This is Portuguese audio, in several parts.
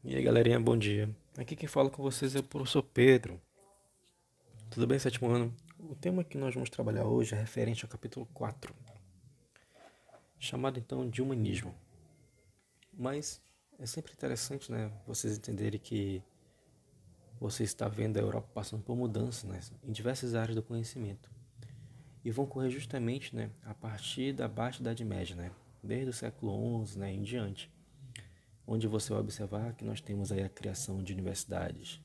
E aí, galerinha, bom dia. Aqui quem fala com vocês é o professor Pedro. Tudo bem, sétimo ano? O tema que nós vamos trabalhar hoje é referente ao capítulo 4, chamado então de humanismo. Mas é sempre interessante, né, vocês entenderem que você está vendo a Europa passando por mudanças, né, em diversas áreas do conhecimento. E vão ocorrer justamente, né, a partir da Baixa Idade Média, né, desde o século XI, né, em diante, onde você vai observar que nós temos aí a criação de universidades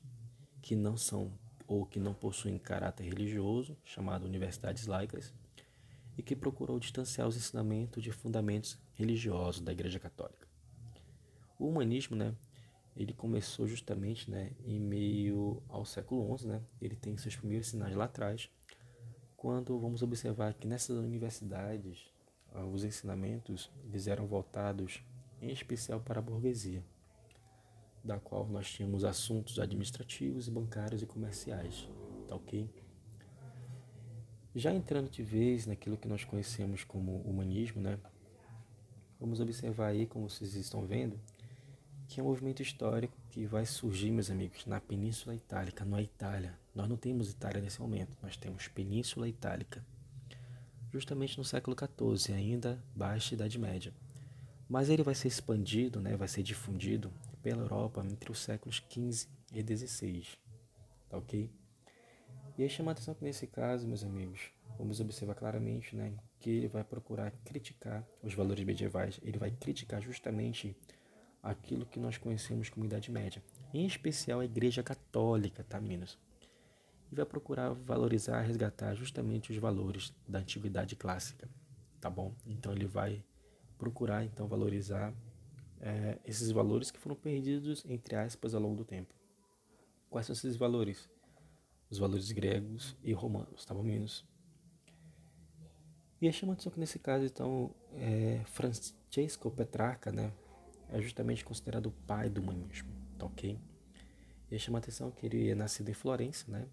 que não são ou que não possuem caráter religioso, chamado universidades laicas, e que procurou distanciar os ensinamentos de fundamentos religiosos da Igreja Católica. O humanismo, né, ele começou justamente, né, em meio ao século XI, né, ele tem seus primeiros sinais lá atrás, quando vamos observar que nessas universidades os ensinamentos eles eram voltados em especial para a burguesia, da qual nós tínhamos assuntos administrativos, bancários e comerciais, tá ok? Já entrando de vez naquilo que nós conhecemos como humanismo, né? Vamos observar aí, como vocês estão vendo, que é um movimento histórico que vai surgir, meus amigos, na Península Itálica, na Itália. Nós não temos Itália nesse momento, nós temos Península Itálica, justamente no século XIV, ainda baixa Idade Média. Mas ele vai ser expandido, né? Vai ser difundido pela Europa entre os séculos XV e XVI, tá ok? E aí chama a atenção que nesse caso, meus amigos, vamos observar claramente, né, que ele vai procurar criticar os valores medievais, ele vai criticar justamente aquilo que nós conhecemos como Idade Média, em especial a Igreja Católica, tá, meninos? E vai procurar valorizar, resgatar justamente os valores da Antiguidade Clássica, tá bom? Então ele vai procurar então valorizar esses valores que foram perdidos, entre aspas, ao longo do tempo. Quais são esses valores? Os valores gregos e romanos, tá bom, meninos? E chama a atenção que nesse caso, então, Francesco Petrarca, né, é justamente considerado o pai do humanismo, tá ok? E chama a atenção que ele é nascido em Florença, né,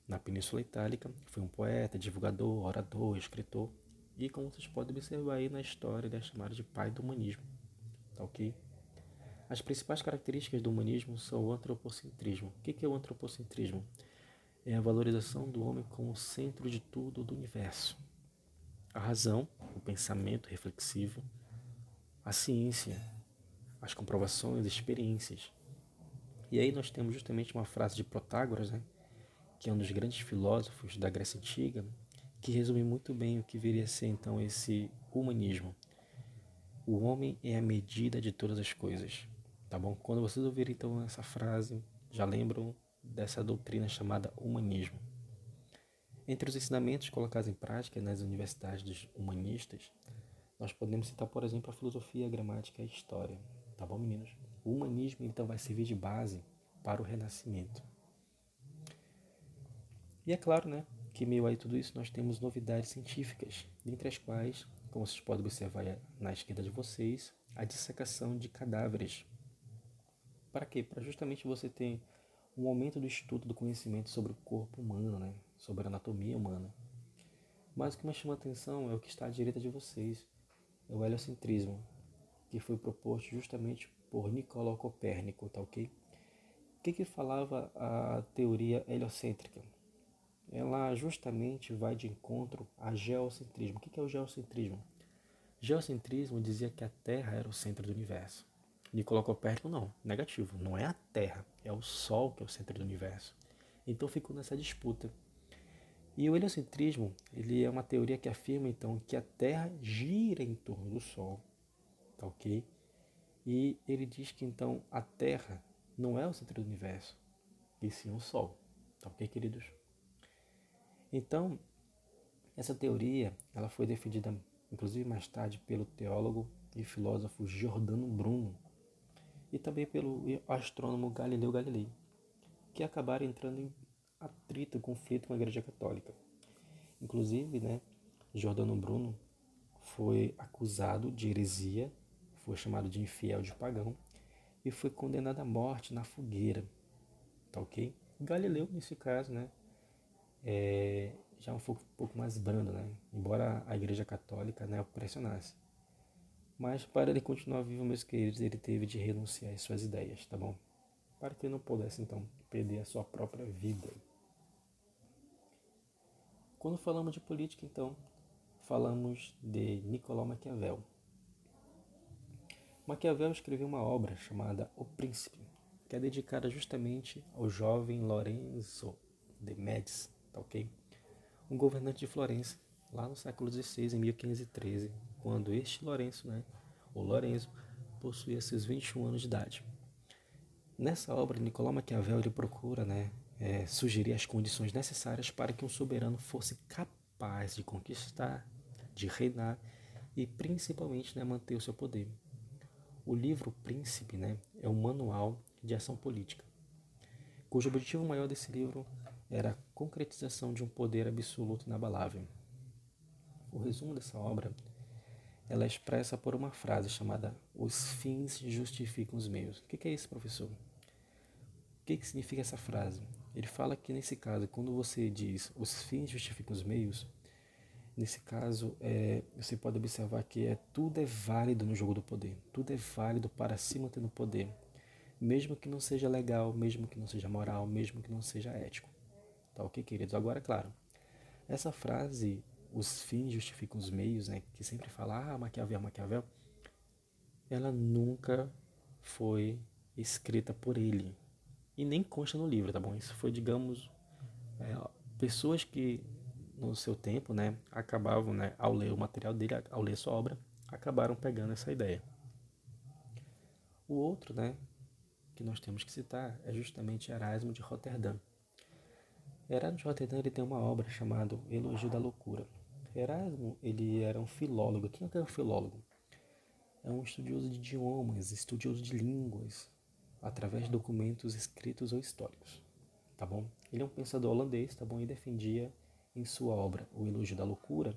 na Península Itálica, foi um poeta, divulgador, orador, escritor, e como vocês podem observar aí na história, ele é chamado de pai do humanismo, tá ok? As principais características do humanismo são o antropocentrismo. O que é o antropocentrismo? É a valorização do homem como o centro de tudo do universo. A razão, o pensamento reflexivo, a ciência, as comprovações, as experiências. E aí nós temos justamente uma frase de Protágoras, né, que é um dos grandes filósofos da Grécia Antiga, que resume muito bem o que viria a ser então esse humanismo. O homem é a medida de todas as coisas. Tá bom? Quando vocês ouvirem então essa frase, já lembram dessa doutrina chamada humanismo. Entre os ensinamentos colocados em prática nas universidades dos humanistas, nós podemos citar, por exemplo, a filosofia, a gramática e a história. Tá bom, meninos? O humanismo, então, vai servir de base para o renascimento. E é claro, né, que meio a tudo isso nós temos novidades científicas, dentre as quais, como vocês podem observar na esquerda de vocês, a dissecação de cadáveres. Para quê? Para justamente você ter um aumento do estudo do conhecimento sobre o corpo humano, né, sobre a anatomia humana. Mas o que me chama a atenção é o que está à direita de vocês, é o heliocentrismo, que foi proposto justamente por Nicolau Copérnico, tá ok? O que falava a teoria heliocêntrica? Ela justamente vai de encontro a geocentrismo. O que é o geocentrismo? Geocentrismo dizia que a Terra era o centro do universo. Nicolau Copérnico não, negativo, não é a Terra, é o Sol que é o centro do universo. Então ficou nessa disputa. E o heliocentrismo, ele é uma teoria que afirma então que a Terra gira em torno do Sol, tá ok? E ele diz que então a Terra não é o centro do universo, e sim o Sol, tá ok, queridos? Então, essa teoria ela foi defendida, inclusive mais tarde, pelo teólogo e filósofo Giordano Bruno e também pelo astrônomo Galileu Galilei, que acabaram entrando em atrito, conflito com a Igreja Católica. Inclusive, né, Giordano Bruno foi acusado de heresia, foi chamado de infiel, de pagão, e foi condenado à morte na fogueira, tá ok? Galileu, nesse caso, né, já é um pouco mais brando, né, embora a Igreja Católica, né, o pressionasse. Mas para ele continuar vivo, meus queridos, ele teve de renunciar às suas ideias, tá bom? Para que ele não pudesse, então, perder a sua própria vida. Quando falamos de política, então, falamos de Nicolau Maquiavel. Maquiavel escreveu uma obra chamada O Príncipe, que é dedicada justamente ao jovem Lorenzo de Médici, tá ok? Um governante de Florença, lá no século XVI, em 1513, quando este Lourenço, o Lorenzo, possuía seus 21 anos de idade. Nessa obra, Nicolau Maquiavel ele procura sugerir as condições necessárias para que um soberano fosse capaz de conquistar, de reinar e principalmente manter o seu poder. O livro Príncipe é um manual de ação política, cujo objetivo maior desse livro era a concretização de um poder absoluto inabalável. O resumo dessa obra ela é expressa por uma frase chamada "Os fins justificam os meios". O que é isso, professor? O que significa essa frase? Ele fala que nesse caso, quando você diz "os fins justificam os meios", nesse caso, você pode observar que tudo é válido no jogo do poder. Tudo é válido para se manter no poder. Mesmo que não seja legal, mesmo que não seja moral, mesmo que não seja ético. Tá ok, queridos? Agora, claro, essa frase, os fins justificam os meios, que sempre fala, Maquiavel, Maquiavel, ela nunca foi escrita por ele. E nem consta no livro, tá bom? Isso foi, digamos, pessoas que no seu tempo, acabavam, ao ler o material dele, ao ler sua obra, acabaram pegando essa ideia. O outro, que nós temos que citar é justamente Erasmo de Roterdã. Erasmo de Roterdã ele tem uma obra chamada Elogio da Loucura. Erasmo ele era um filólogo. Quem é um filólogo? É um estudioso de idiomas, estudioso de línguas, através de documentos escritos ou históricos. Tá bom? Ele é um pensador holandês, tá bom? E defendia em sua obra O Elogio da Loucura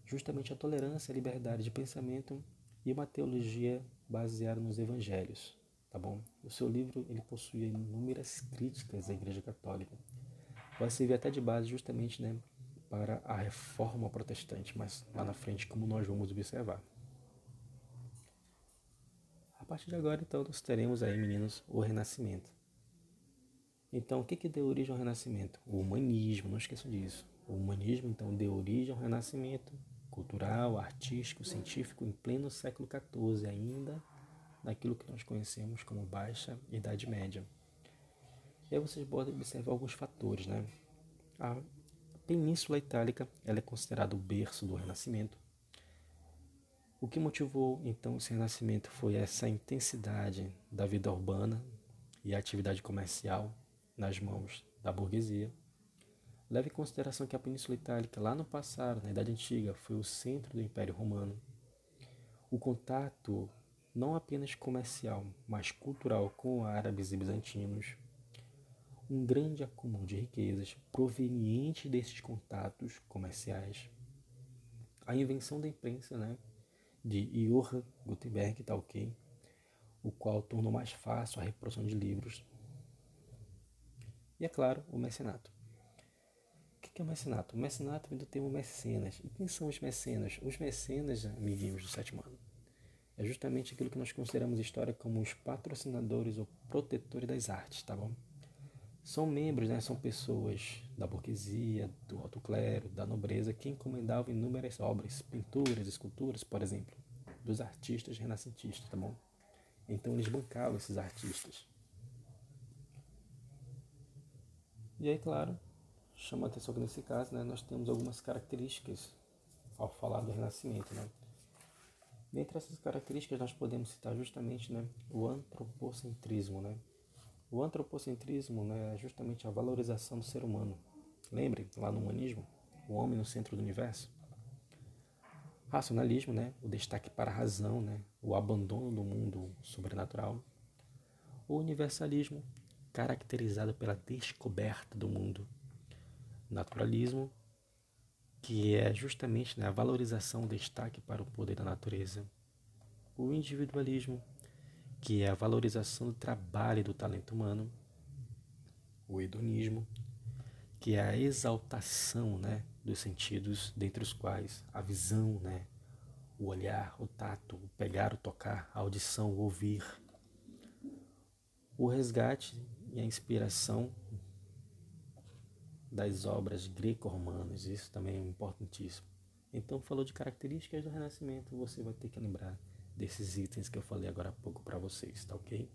justamente a tolerância, a liberdade de pensamento e uma teologia baseada nos evangelhos, tá bom? O seu livro ele possui inúmeras críticas à Igreja Católica. Vai servir até de base justamente, para a reforma protestante, mas lá na frente, como nós vamos observar. A partir de agora, então, nós teremos aí, meninos, o Renascimento. Então, o que deu origem ao Renascimento? O humanismo, não esqueçam disso. O humanismo, então, deu origem ao Renascimento cultural, artístico, científico em pleno século XIV, ainda naquilo que nós conhecemos como Baixa Idade Média. E aí vocês podem observar alguns fatores, A Península Itálica ela é considerada o berço do Renascimento. O que motivou, então, esse Renascimento foi essa intensidade da vida urbana e a atividade comercial nas mãos da burguesia. Leve em consideração que a Península Itálica, lá no passado, na Idade Antiga, foi o centro do Império Romano. O contato, não apenas comercial, mas cultural com árabes e bizantinos. Um grande acúmulo de riquezas proveniente desses contatos comerciais. A invenção da imprensa, de Johann Gutenberg, tá ok? O qual tornou mais fácil a reprodução de livros. E, é claro, o mecenato. O que é o mecenato? O mecenato vem do termo mecenas. E quem são os mecenas? Os mecenas, amiguinhos do sétimo ano, é justamente aquilo que nós consideramos história como os patrocinadores ou protetores das artes, tá bom? São membros, são pessoas da burguesia, do alto clero, da nobreza, que encomendavam inúmeras obras, pinturas, esculturas, por exemplo, dos artistas renascentistas, tá bom? Então eles bancavam esses artistas. E aí, claro, chama a atenção que nesse caso, nós temos algumas características ao falar do Renascimento, Dentre essas características nós podemos citar justamente, o antropocentrismo, O antropocentrismo, é justamente a valorização do ser humano. Lembrem, lá no humanismo, o homem no centro do universo. Racionalismo, o destaque para a razão, o abandono do mundo sobrenatural. O universalismo, caracterizado pela descoberta do mundo. Naturalismo, que é justamente a valorização, o destaque para o poder da natureza. O individualismo, que é a valorização do trabalho e do talento humano. O hedonismo, que é a exaltação dos sentidos, dentre os quais a visão, o olhar, o tato, o pegar, o tocar, a audição, o ouvir, o resgate e a inspiração das obras greco-romanas, isso também é importantíssimo. Então, falou de características do Renascimento, você vai ter que lembrar desses itens que eu falei agora há pouco para vocês, tá ok?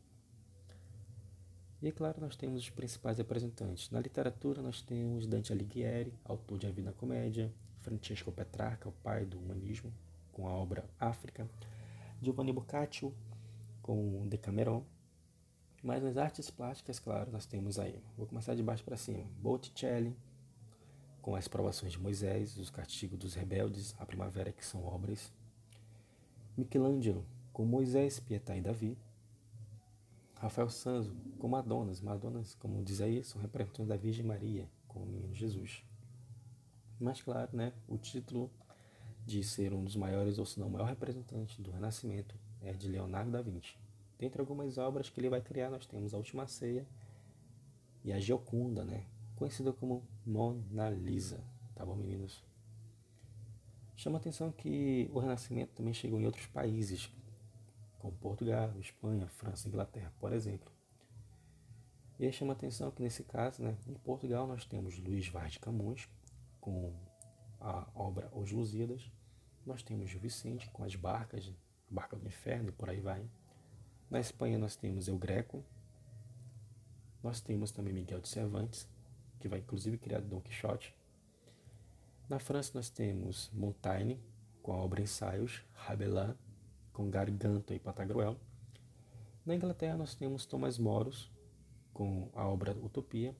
E, claro, nós temos os principais representantes. Na literatura, nós temos Dante Alighieri, autor de A Divina Comédia, Francesco Petrarca, o pai do humanismo, com a obra África, Giovanni Boccaccio, com Decameron. Mas nas artes plásticas, claro, nós temos aí, vou começar de baixo para cima, Botticelli, com as provações de Moisés, os castigos dos rebeldes, a primavera, que são obras. Michelangelo, com Moisés, Pietà e Davi. Rafael Sanzio, com Madonas. Madonas, como diz aí, são representações da Virgem Maria, com o menino Jesus. Mas claro, né, o título de ser um dos maiores, ou se não o maior representante do Renascimento, é de Leonardo da Vinci. Dentre algumas obras que ele vai criar, nós temos A Última Ceia e a Gioconda, né, conhecida como Mona Lisa. Tá bom, meninos? Chama a atenção que o Renascimento também chegou em outros países, como Portugal, Espanha, França, Inglaterra, por exemplo. E aí chama a atenção que nesse caso, né, em Portugal nós temos Luís Vaz de Camões, com a obra Os Lusíadas. Nós temos Gil Vicente, com as barcas, a Barca do Inferno e por aí vai. Na Espanha nós temos El Greco. Nós temos também Miguel de Cervantes, que vai inclusive criar Dom Quixote. Na França nós temos Montaigne, com a obra Ensaios, Rabelais, com Gargantua e Pantagruel. Na Inglaterra nós temos Thomas Moros, com a obra Utopia,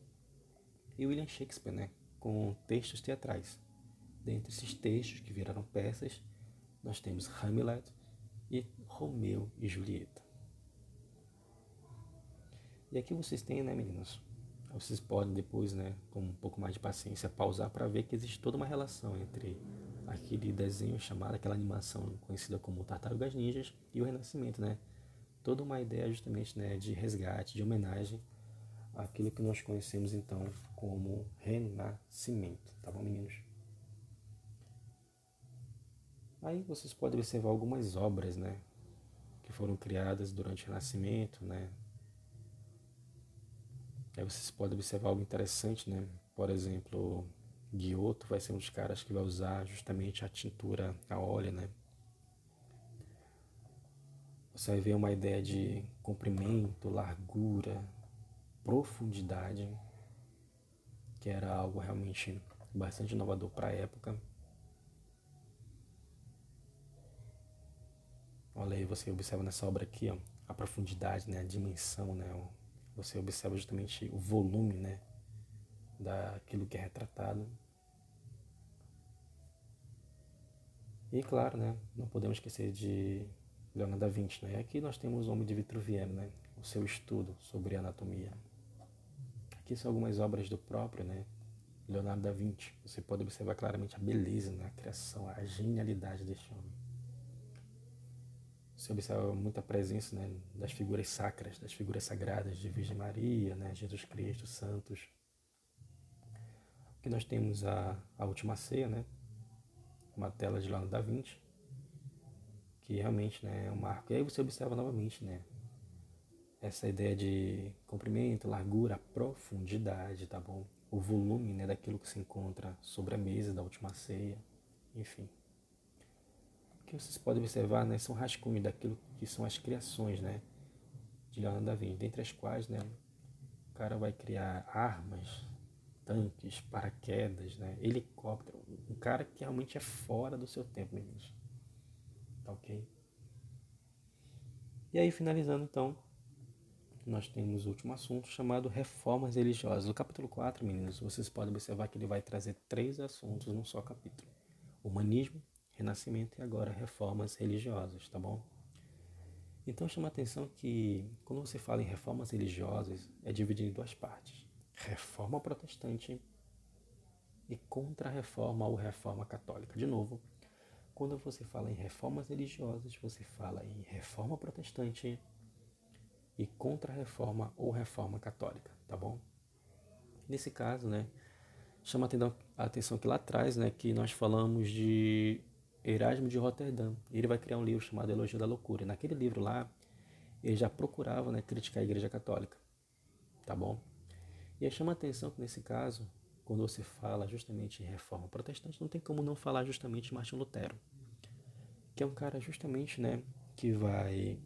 e William Shakespeare, né, com textos teatrais. Dentre esses textos que viraram peças, nós temos Hamlet e Romeu e Julieta. E aqui vocês têm, né, meninos? Vocês podem depois, né, com um pouco mais de paciência, pausar para ver que existe toda uma relação entre aquele desenho chamado, aquela animação conhecida como Tartarugas Ninjas e o Renascimento, né? Toda uma ideia justamente, né, de resgate, de homenagem àquilo que nós conhecemos então como Renascimento, tá bom, meninos? Aí vocês podem observar algumas obras, né, que foram criadas durante o Renascimento, né? Aí vocês podem observar algo interessante, né? Por exemplo, Giotto vai ser um dos caras que vai usar justamente a tintura a óleo, né? Você vai ver uma ideia de comprimento, largura, profundidade, que era algo realmente bastante inovador para a época. Olha aí, você observa nessa obra aqui, ó, a profundidade, né, a dimensão, né? Você observa justamente o volume, né, daquilo que é retratado. E claro, né, não podemos esquecer de Leonardo da Vinci, né? E aqui nós temos o Homem de Vitruviano, né, o seu estudo sobre anatomia. Aqui são algumas obras do próprio, né, Leonardo da Vinci. Você pode observar claramente a beleza, né, a criação, a genialidade deste homem. Você observa muita presença, né, das figuras sacras, das figuras sagradas de Virgem Maria, né, Jesus Cristo, santos. Aqui nós temos a Última Ceia, né, uma tela de Leonardo da Vinci, que realmente, né, é um marco. E aí você observa novamente, né, essa ideia de comprimento, largura, profundidade, tá bom? O volume, né, daquilo que se encontra sobre a mesa da Última Ceia, enfim. O que vocês podem observar, né, são rascunhos daquilo que são as criações, né, de Leonardo da Vinci, dentre as quais, né, o cara vai criar armas, tanques, paraquedas, né, helicóptero, um cara que realmente é fora do seu tempo, meninos. Tá ok? E aí, finalizando então, nós temos o último assunto chamado reformas religiosas. No capítulo 4, meninos, vocês podem observar que ele vai trazer 3 assuntos num só capítulo: humanismo, renascimento e agora reformas religiosas, tá bom? Então chama a atenção que quando você fala em reformas religiosas, é dividido em 2 partes: reforma protestante e contra-reforma ou reforma católica. De novo, quando você fala em reformas religiosas, você fala em reforma protestante e contra-reforma ou reforma católica, tá bom? Nesse caso, né, chama a atenção que lá atrás, né, que nós falamos de Erasmo de Roterdã. Ele vai criar um livro chamado Elogio da Loucura. E naquele livro lá, ele já procurava, né, criticar a Igreja Católica, tá bom? E aí chama a atenção que nesse caso, quando você fala justamente em reforma protestante, não tem como não falar justamente de Martinho Lutero, que é um cara justamente, né, que vai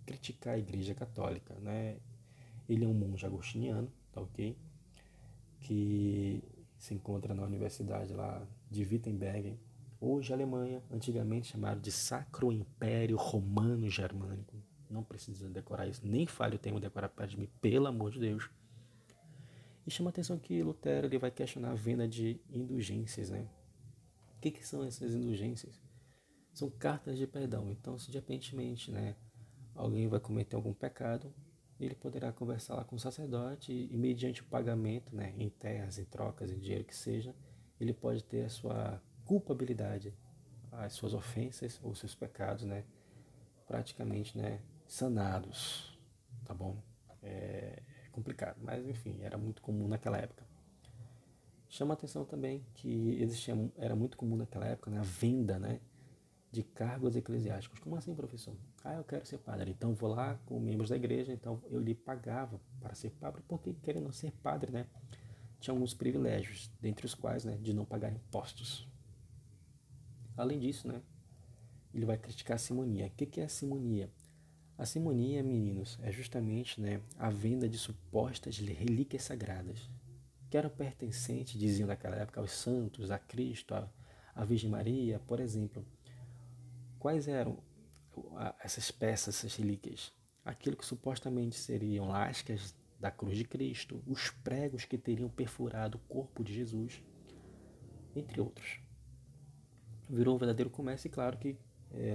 criticar a Igreja Católica, né? Ele é um monge agostiniano, tá ok? Que se encontra na universidade lá de Wittenberg, hoje Alemanha, antigamente chamado de Sacro Império Romano Germânico. Não precisa decorar isso, nem fale o termo decorar perto de mim, pelo amor de Deus. E chama a atenção que Lutero ele vai questionar a venda de indulgências, né? O que são essas indulgências? São cartas de perdão. Então, se de repentemente, né, alguém vai cometer algum pecado, ele poderá conversar lá com o sacerdote e mediante o pagamento, né, em terras, em trocas, em dinheiro que seja, ele pode ter a sua culpabilidade, as suas ofensas ou seus pecados, né, praticamente, né, sanados, tá bom? É complicado, mas enfim, era muito comum naquela época. Chama a atenção também que era muito comum naquela época, né, a venda, né, de cargos eclesiásticos. Como assim, professor? Ah, eu quero ser padre. Então vou lá com membros da igreja, então eu lhe pagava para ser padre, porque querendo ser padre, né, tinha alguns privilégios, dentre os quais, né, de não pagar impostos. Além disso, né, ele vai criticar a simonia. O que é a simonia? A simonia, meninos, é justamente, né, a venda de supostas relíquias sagradas, que eram pertencentes, diziam naquela época, aos santos, a Cristo, a Virgem Maria, por exemplo. Quais eram essas peças, essas relíquias? Aquilo que supostamente seriam lascas da cruz de Cristo, os pregos que teriam perfurado o corpo de Jesus, entre outros. Virou um verdadeiro comércio e claro que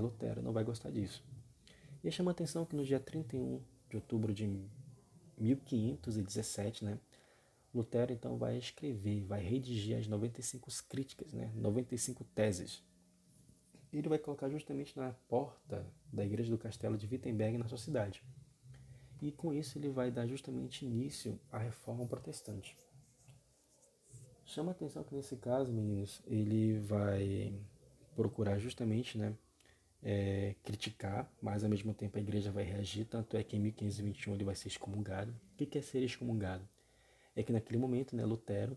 Lutero não vai gostar disso. E chama a atenção que no dia 31 de outubro de 1517, né, Lutero então vai escrever, vai redigir as 95 críticas, né, 95 teses. Ele vai colocar justamente na porta da igreja do castelo de Wittenberg, na sua cidade. E com isso ele vai dar justamente início à reforma protestante. Chama a atenção que nesse caso, meninos, ele vai procurar justamente, né, criticar, mas ao mesmo tempo a igreja vai reagir, tanto é que em 1521 ele vai ser excomungado. O que é ser excomungado? É que naquele momento, né, Lutero,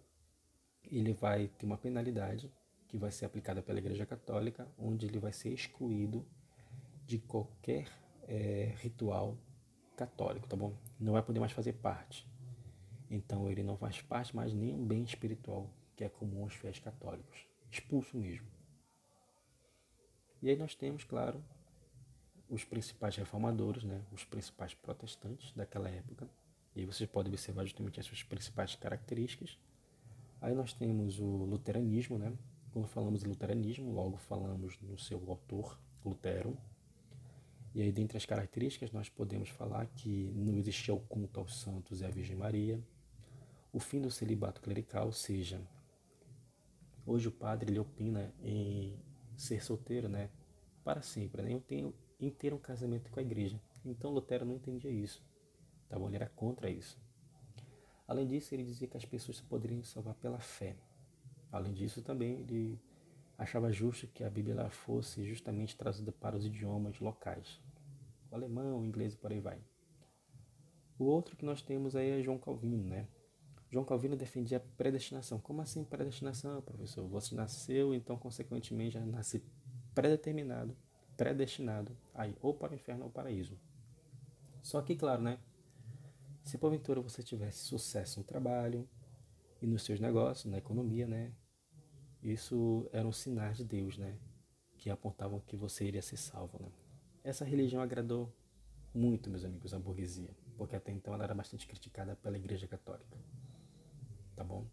ele vai ter uma penalidade que vai ser aplicada pela Igreja Católica, onde ele vai ser excluído de qualquer ritual católico, tá bom? Não vai poder mais fazer parte. Então ele não faz parte mais nem um bem espiritual, que é comum aos fiéis católicos. Expulso mesmo. E aí nós temos, claro, os principais reformadores, né? Os principais protestantes daquela época. E aí vocês podem observar justamente as suas principais características. Aí nós temos o luteranismo, né? Quando falamos de luteranismo, logo falamos no seu autor, Lutero. E aí, dentre as características, nós podemos falar que não existia o culto aos santos e à Virgem Maria, o fim do celibato clerical, ou seja, hoje o padre ele opina em ser solteiro, né? Para sempre, né? Em ter um casamento com a igreja. Então Lutero não entendia isso, tá bom? Ele era contra isso. Além disso, ele dizia que as pessoas só poderiam se salvar pela fé. Além disso, também ele achava justo que a Bíblia fosse justamente trazida para os idiomas locais. O alemão, o inglês e por aí vai. O outro que nós temos aí é João Calvino, né? João Calvino defendia a predestinação. Como assim predestinação, professor? Você nasceu, então consequentemente já nasce predeterminado, predestinado, aí ou para o inferno ou para o paraíso. Só que, claro, né? Se porventura você tivesse sucesso no trabalho e nos seus negócios, na economia, né? Isso eram sinais de Deus, né? Que apontavam que você iria ser salvo, né? Essa religião agradou muito, meus amigos, a burguesia, porque até então ela era bastante criticada pela Igreja Católica, tá bom?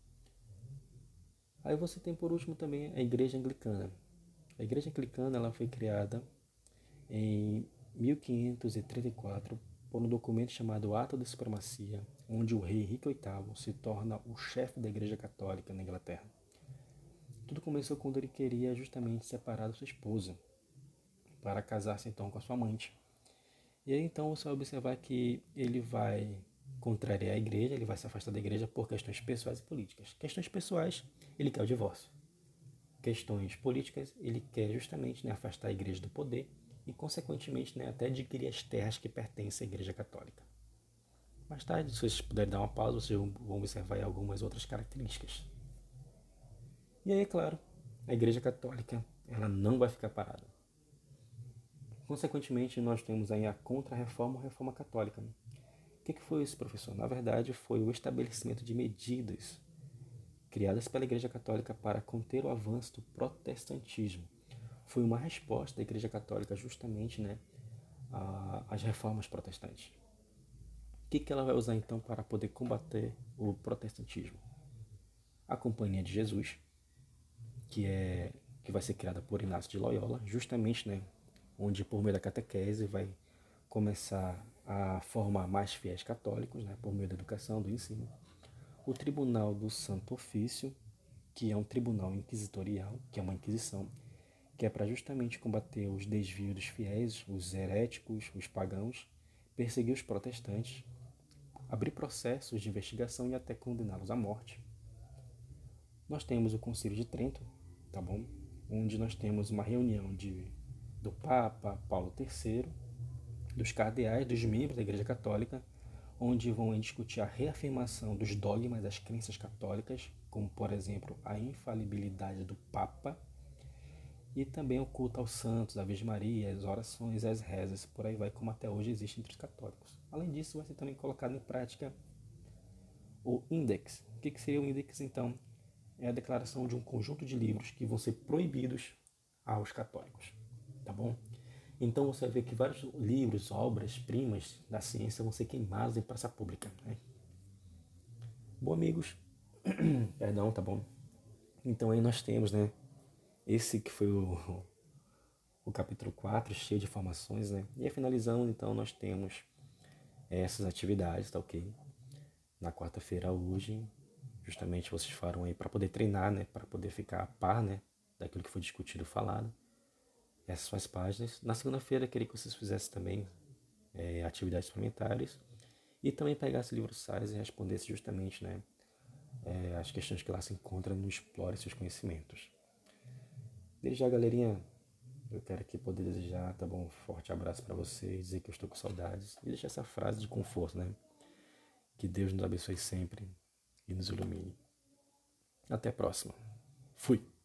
Aí você tem por último também a Igreja Anglicana. A Igreja Anglicana ela foi criada em 1534 por um documento chamado Ato de Supremacia, onde o rei Henrique VIII se torna o chefe da Igreja Católica na Inglaterra. Tudo começou quando ele queria justamente separar da sua esposa para casar-se então com a sua amante. E aí então você vai observar que ele vai contrariar a igreja, ele vai se afastar da igreja por questões pessoais e políticas. Questões pessoais, ele quer o divórcio. questões políticas, ele quer justamente, né, afastar a igreja do poder e, consequentemente, né, até adquirir as terras que pertencem à Igreja Católica. Mais tarde, se vocês puderem dar uma pausa, vocês vão observar algumas outras características. E aí, é claro, a Igreja Católica ela não vai ficar parada. Consequentemente, nós temos aí a Contra-Reforma ou Reforma Católica. O que foi isso, professor? Na verdade, foi o estabelecimento de medidas criadas pela Igreja Católica para conter o avanço do protestantismo. Foi uma resposta da Igreja Católica justamente, né, às reformas protestantes. O que ela vai usar então para poder combater o protestantismo? A Companhia de Jesus, que vai ser criada por Inácio de Loyola, justamente, né, onde por meio da catequese vai começar a formar mais fiéis católicos, né, por meio da educação, do ensino. O Tribunal do Santo Ofício, que é um tribunal inquisitorial, que é uma inquisição, que é para justamente combater os desvios dos fiéis, os heréticos, os pagãos, perseguir os protestantes, abrir processos de investigação e até condená-los à morte. Nós temos o Concílio de Trento, tá bom? Onde nós temos uma reunião do Papa Paulo III, dos cardeais, dos membros da Igreja Católica, onde vão discutir a reafirmação dos dogmas das crenças católicas, como, por exemplo, a infalibilidade do Papa, e também o culto aos santos, à Virgem Maria, as orações, as rezas, por aí vai, como até hoje existe entre os católicos. Além disso, vai ser também colocado em prática o Index. O que seria o Index, então? É a declaração de um conjunto de livros que vão ser proibidos aos católicos, tá bom? Então você vai ver que vários livros, obras, primas da ciência vão ser queimados em praça pública, né? Bom, amigos, perdão, tá bom? Então aí nós temos, né, esse que foi o capítulo 4, cheio de informações, né? E finalizando, então, nós temos essas atividades, tá ok? Na quarta-feira hoje, justamente vocês farão aí para poder treinar, né? Para poder ficar a par, né? Daquilo que foi discutido e falado. Essas são as páginas. Na segunda-feira, queria que vocês fizessem também atividades suplementares e também pegassem o livro SAIS e respondessem justamente, né? As questões que lá se encontram no Explore Seus Conhecimentos. Desde já, galerinha, eu quero aqui poder desejar, tá bom? Um forte abraço para vocês, dizer que eu estou com saudades e deixar essa frase de conforto, né? Que Deus nos abençoe sempre e nos ilumine. Até a próxima. Fui!